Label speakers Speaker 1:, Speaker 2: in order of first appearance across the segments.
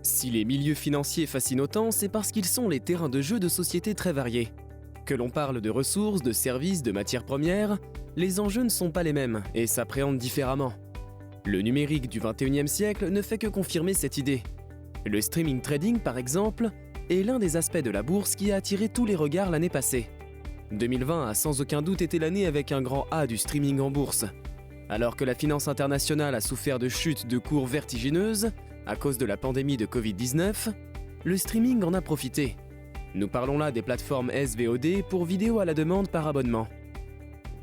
Speaker 1: Si les milieux financiers fascinent autant, c'est parce qu'ils sont les terrains de jeu de sociétés très variés. Que l'on parle de ressources, de services, de matières premières, les enjeux ne sont pas les mêmes et s'appréhendent différemment. Le numérique du XXIe siècle ne fait que confirmer cette idée. Le streaming trading, par exemple, est l'un des aspects de la bourse qui a attiré tous les regards l'année passée. 2020 a sans aucun doute été l'année avec un grand A du streaming en bourse. Alors que la finance internationale a souffert de chutes de cours vertigineuses à cause de la pandémie de Covid-19, le streaming en a profité. Nous parlons là des plateformes SVOD pour vidéos à la demande par abonnement.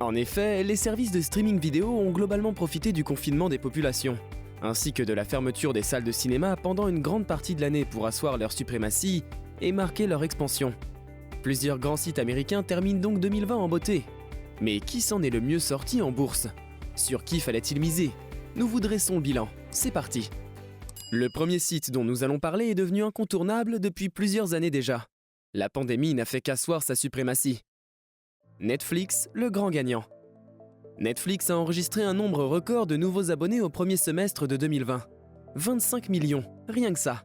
Speaker 1: En effet, les services de streaming vidéo ont globalement profité du confinement des populations, ainsi que de la fermeture des salles de cinéma pendant une grande partie de l'année pour asseoir leur suprématie et marquer leur expansion. Plusieurs grands sites américains terminent donc 2020 en beauté. Mais qui s'en est le mieux sorti en bourse? Sur qui fallait-il miser? Nous vous dressons le bilan. C'est parti. Le premier site dont nous allons parler est devenu incontournable depuis plusieurs années déjà. La pandémie n'a fait qu'asseoir sa suprématie. Netflix, le grand gagnant. Netflix a enregistré un nombre record de nouveaux abonnés au premier semestre de 2020. 25 millions, rien que ça.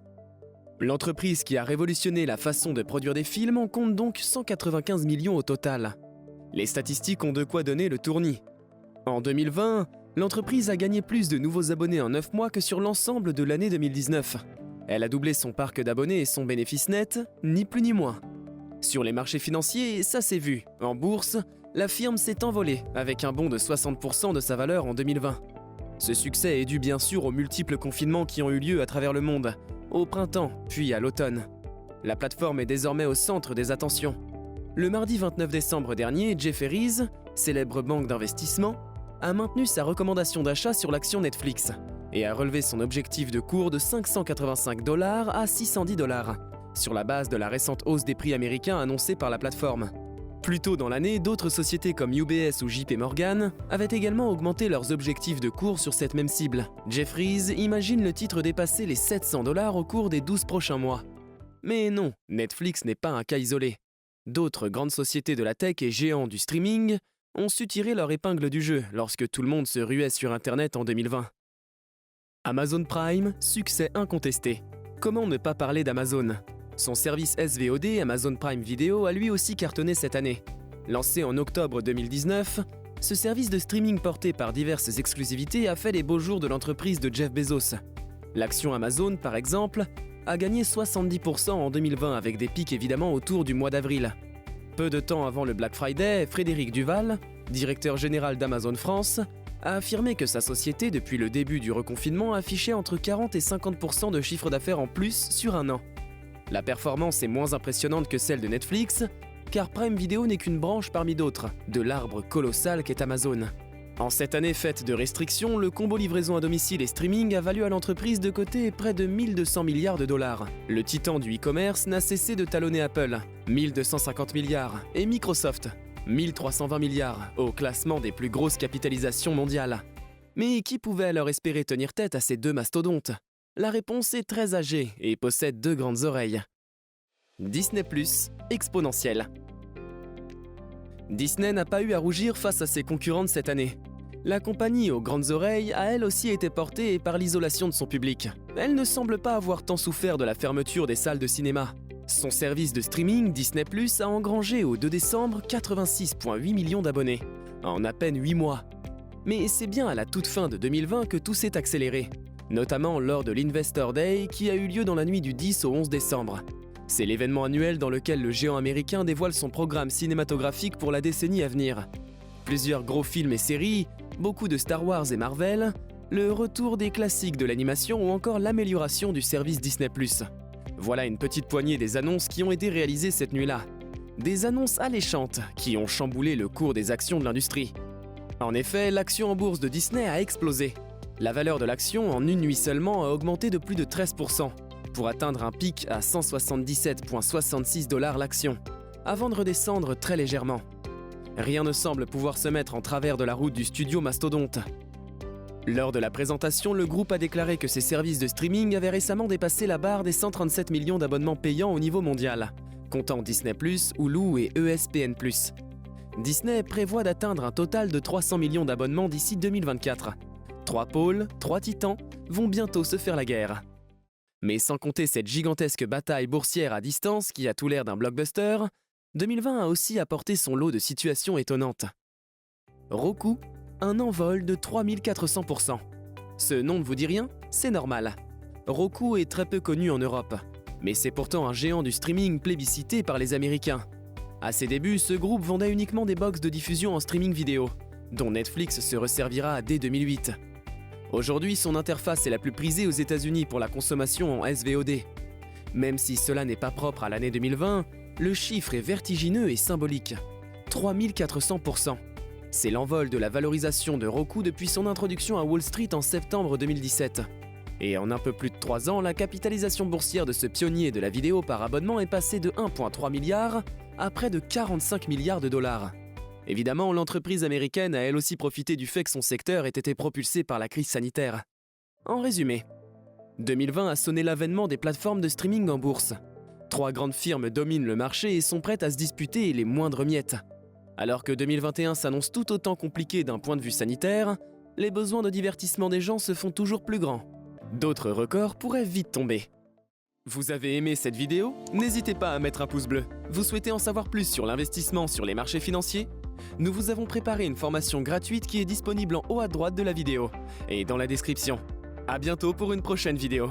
Speaker 1: L'entreprise qui a révolutionné la façon de produire des films en compte donc 195 millions au total. Les statistiques ont de quoi donner le tournis. En 2020, l'entreprise a gagné plus de nouveaux abonnés en 9 mois que sur l'ensemble de l'année 2019. Elle a doublé son parc d'abonnés et son bénéfice net, ni plus ni moins. Sur les marchés financiers, ça s'est vu. En bourse, la firme s'est envolée avec un bond de 60% de sa valeur en 2020. Ce succès est dû bien sûr aux multiples confinements qui ont eu lieu à travers le monde, au printemps puis à l'automne. La plateforme est désormais au centre des attentions. Le mardi 29 décembre dernier, Jefferies, célèbre banque d'investissement, a maintenu sa recommandation d'achat sur l'action Netflix et a relevé son objectif de cours de 585 $ à 610 $, sur la base de la récente hausse des prix américains annoncée par la plateforme. Plus tôt dans l'année, d'autres sociétés comme UBS ou JP Morgan avaient également augmenté leurs objectifs de cours sur cette même cible. Jefferies imagine le titre dépasser les 700 $ au cours des 12 prochains mois. Mais non, Netflix n'est pas un cas isolé. D'autres grandes sociétés de la tech et géants du streaming ont su tirer leur épingle du jeu lorsque tout le monde se ruait sur Internet en 2020. Amazon Prime, succès incontesté. Comment ne pas parler d'Amazon ? Son service SVOD, Amazon Prime Video, a lui aussi cartonné cette année. Lancé en octobre 2019, ce service de streaming porté par diverses exclusivités a fait les beaux jours de l'entreprise de Jeff Bezos. L'action Amazon, par exemple, a gagné 70% en 2020 avec des pics évidemment autour du mois d'avril. Peu de temps avant le Black Friday, Frédéric Duval, directeur général d'Amazon France, a affirmé que sa société, depuis le début du reconfinement, affichait entre 40 et 50% de chiffre d'affaires en plus sur un an. La performance est moins impressionnante que celle de Netflix, car Prime Video n'est qu'une branche parmi d'autres, de l'arbre colossal qu'est Amazon. En cette année faite de restrictions, le combo livraison à domicile et streaming a valu à l'entreprise de côté près de 1200 milliards de $. Le titan du e-commerce n'a cessé de talonner Apple, 1250 milliards, et Microsoft, 1320 milliards, au classement des plus grosses capitalisations mondiales. Mais qui pouvait alors espérer tenir tête à ces deux mastodontes ? La réponse est très âgée et possède deux grandes oreilles. Disney+, exponentiel. Disney n'a pas eu à rougir face à ses concurrentes cette année. La compagnie aux grandes oreilles a elle aussi été portée par l'isolation de son public. Elle ne semble pas avoir tant souffert de la fermeture des salles de cinéma. Son service de streaming, Disney+, a engrangé au 2 décembre 86,8 millions d'abonnés, en à peine 8 mois. Mais c'est bien à la toute fin de 2020 que tout s'est accéléré, notamment lors de l'Investor Day qui a eu lieu dans la nuit du 10 au 11 décembre. C'est l'événement annuel dans lequel le géant américain dévoile son programme cinématographique pour la décennie à venir. Plusieurs gros films et séries, beaucoup de Star Wars et Marvel, le retour des classiques de l'animation ou encore l'amélioration du service Disney+. Voilà une petite poignée des annonces qui ont été réalisées cette nuit-là. Des annonces alléchantes qui ont chamboulé le cours des actions de l'industrie. En effet, l'action en bourse de Disney a explosé. La valeur de l'action en une nuit seulement a augmenté de plus de 13%, pour atteindre un pic à 177,66 $ l'action, avant de redescendre très légèrement. Rien ne semble pouvoir se mettre en travers de la route du studio mastodonte. Lors de la présentation, le groupe a déclaré que ses services de streaming avaient récemment dépassé la barre des 137 millions d'abonnements payants au niveau mondial, comptant Disney+, Hulu et ESPN+. Disney prévoit d'atteindre un total de 300 millions d'abonnements d'ici 2024. 3 pôles, 3 titans vont bientôt se faire la guerre. Mais sans compter cette gigantesque bataille boursière à distance qui a tout l'air d'un blockbuster, 2020 a aussi apporté son lot de situations étonnantes. Roku, un envol de 3400%. Ce nom ne vous dit rien? C'est normal. Roku est très peu connu en Europe, mais c'est pourtant un géant du streaming plébiscité par les Américains. À ses débuts, ce groupe vendait uniquement des box de diffusion en streaming vidéo, dont Netflix se resservira dès 2008. Aujourd'hui, son interface est la plus prisée aux États-Unis pour la consommation en SVOD. Même si cela n'est pas propre à l'année 2020, le chiffre est vertigineux et symbolique. 3400%. C'est l'envol de la valorisation de Roku depuis son introduction à Wall Street en septembre 2017. Et en un peu plus de 3 ans, la capitalisation boursière de ce pionnier de la vidéo par abonnement est passée de 1,3 milliard à près de 45 milliards de dollars. Évidemment, l'entreprise américaine a elle aussi profité du fait que son secteur ait été propulsé par la crise sanitaire. En résumé, 2020 a sonné l'avènement des plateformes de streaming en bourse. 3 grandes firmes dominent le marché et sont prêtes à se disputer les moindres miettes. Alors que 2021 s'annonce tout autant compliqué d'un point de vue sanitaire, les besoins de divertissement des gens se font toujours plus grands. D'autres records pourraient vite tomber. Vous avez aimé cette vidéo? N'hésitez pas à mettre un pouce bleu. Vous souhaitez en savoir plus sur l'investissement sur les marchés financiers? Nous vous avons préparé une formation gratuite qui est disponible en haut à droite de la vidéo et dans la description. À bientôt pour une prochaine vidéo.